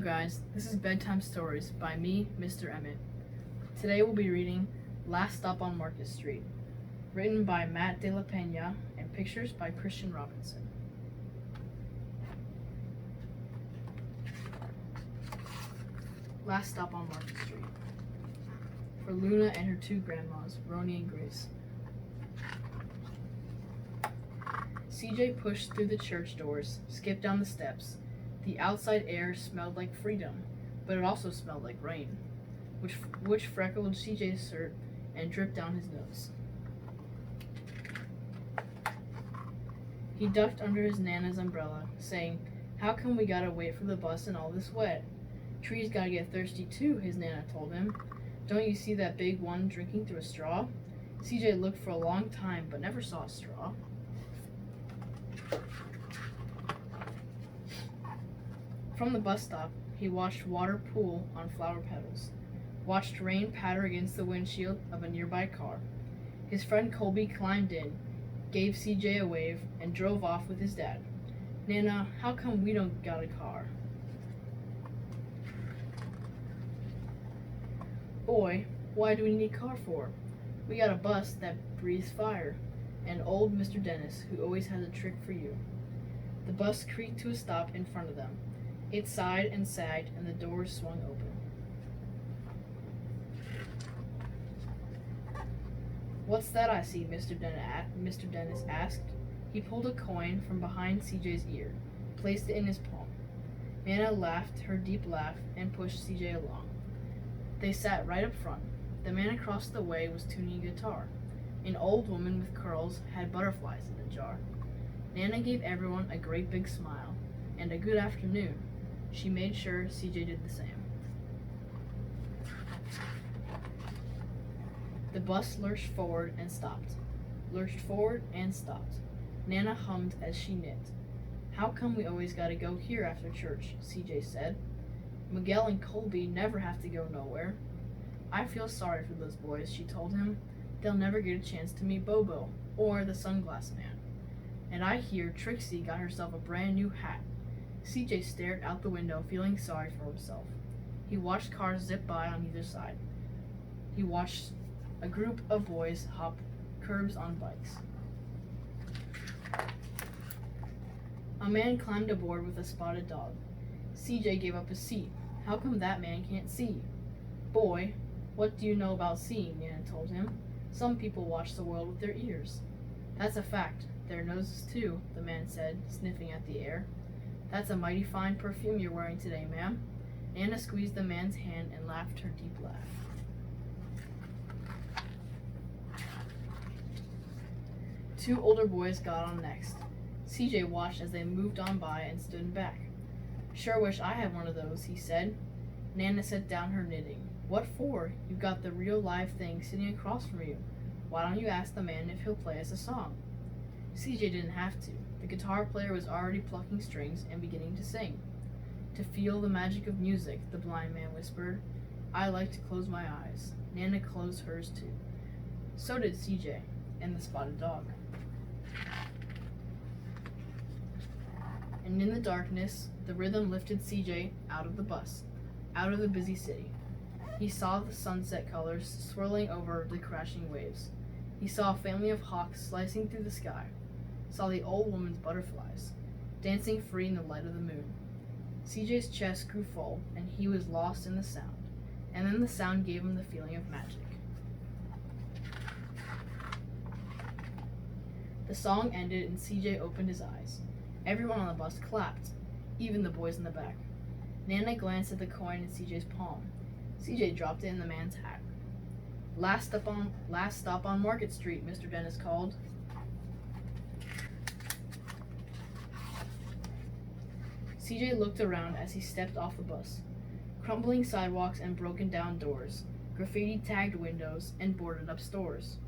guys, this is Bedtime Stories by me, Mr. Emmett. Today we'll be reading Last Stop on Market Street, written by Matt De La Pena and pictures by Christian Robinson. Last Stop on Market Street. For Luna and her two grandmas, Roni and Grace. CJ pushed through the church doors, skipped down the steps. The outside air smelled like freedom, but it also smelled like rain, which freckled CJ's shirt and dripped down his nose. He ducked under his Nana's umbrella, saying, "How come we gotta wait for the bus in all this wet? Trees gotta get thirsty too," his Nana told him. "Don't you see that big one drinking through a straw?" CJ looked for a long time, but never saw a straw. From the bus stop, he watched water pool on flower petals, watched rain patter against the windshield of a nearby car. His friend Colby climbed in, gave CJ a wave, and drove off with his dad. "Nana, how come we don't got a car?" "Boy, why do we need a car for? We got a bus that breathes fire, and old Mr. Dennis, who always has a trick for you." The bus creaked to a stop in front of them. It sighed and sagged, and the doors swung open. "What's that I see?" Mr. Dennis asked. He pulled a coin from behind CJ's ear, placed it in his palm. Nana laughed her deep laugh and pushed CJ along. They sat right up front. The man across the way was tuning a guitar. An old woman with curls had butterflies in a jar. Nana gave everyone a great big smile and a good afternoon. She made sure CJ did the same. The bus lurched forward and stopped. Nana hummed as she knit. "How come we always gotta go here after church?" CJ said. "Miguel and Colby never have to go nowhere." "I feel sorry for those boys," she told him. "They'll never get a chance to meet Bobo or the Sunglass Man. And I hear Trixie got herself a brand new hat." CJ stared out the window, feeling sorry for himself. He watched cars zip by on either side. He watched a group of boys hop curbs on bikes. A man climbed aboard with a spotted dog. CJ gave up his seat. "How come that man can't see?" "Boy, what do you know about seeing?" Nana told him. "Some people watch the world with their ears." "That's a fact. Their noses too," the man said, sniffing at the air. "That's a mighty fine perfume you're wearing today, ma'am." Nana squeezed the man's hand and laughed her deep laugh. Two older boys got on next. CJ watched as they moved on by and stood back. "Sure wish I had one of those," he said. Nana set down her knitting. "What for? You've got the real live thing sitting across from you. Why don't you ask the man if he'll play us a song?" CJ didn't have to. The guitar player was already plucking strings and beginning to sing. "To feel the magic of music," the blind man whispered. "I like to close my eyes." Nana closed hers too. So did CJ and the spotted dog. And in the darkness, the rhythm lifted CJ out of the bus, out of the busy city. He saw the sunset colors swirling over the crashing waves. He saw a family of hawks slicing through the sky, saw the old woman's butterflies, dancing free in the light of the moon. CJ's chest grew full, and he was lost in the sound, and then the sound gave him the feeling of magic. The song ended, and CJ opened his eyes. Everyone on the bus clapped, even the boys in the back. Nana glanced at the coin in CJ's palm. CJ dropped it in the man's hat. Last stop on Market Street," Mr. Dennis called. CJ looked around as he stepped off the bus. Crumbling sidewalks and broken down doors, graffiti-tagged windows, and boarded-up stores.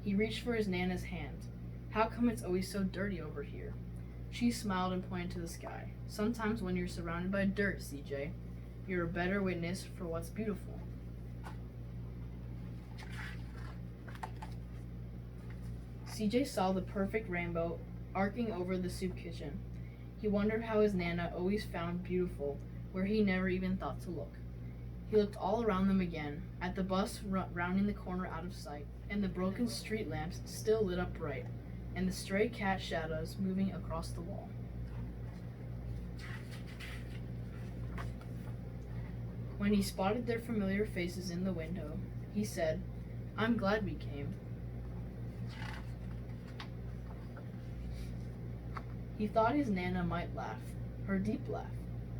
He reached for his Nana's hand. "How come it's always so dirty over here?" She smiled and pointed to the sky. "Sometimes when you're surrounded by dirt, CJ, you're a better witness for what's beautiful." CJ saw the perfect rainbow arcing over the soup kitchen. He wondered how his Nana always found beautiful where he never even thought to look. He looked all around them again, at the bus rounding the corner out of sight, and the broken street lamps still lit up bright, and the stray cat shadows moving across the wall. When he spotted their familiar faces in the window, he said, "I'm glad we came." He thought his Nana might laugh, her deep laugh,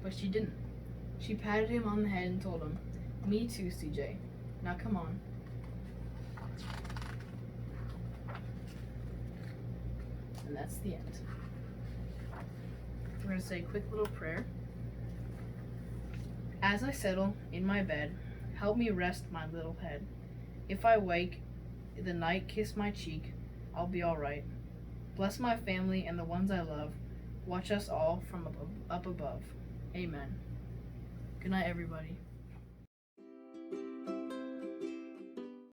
but she didn't. She patted him on the head and told him, "Me too, CJ. Now come on." And that's the end. We're going to say a quick little prayer. As I settle in my bed, help me rest my little head. If I wake, the night kiss my cheek, I'll be alright. Bless my family and the ones I love. Watch us all from up above. Amen. Good night, everybody.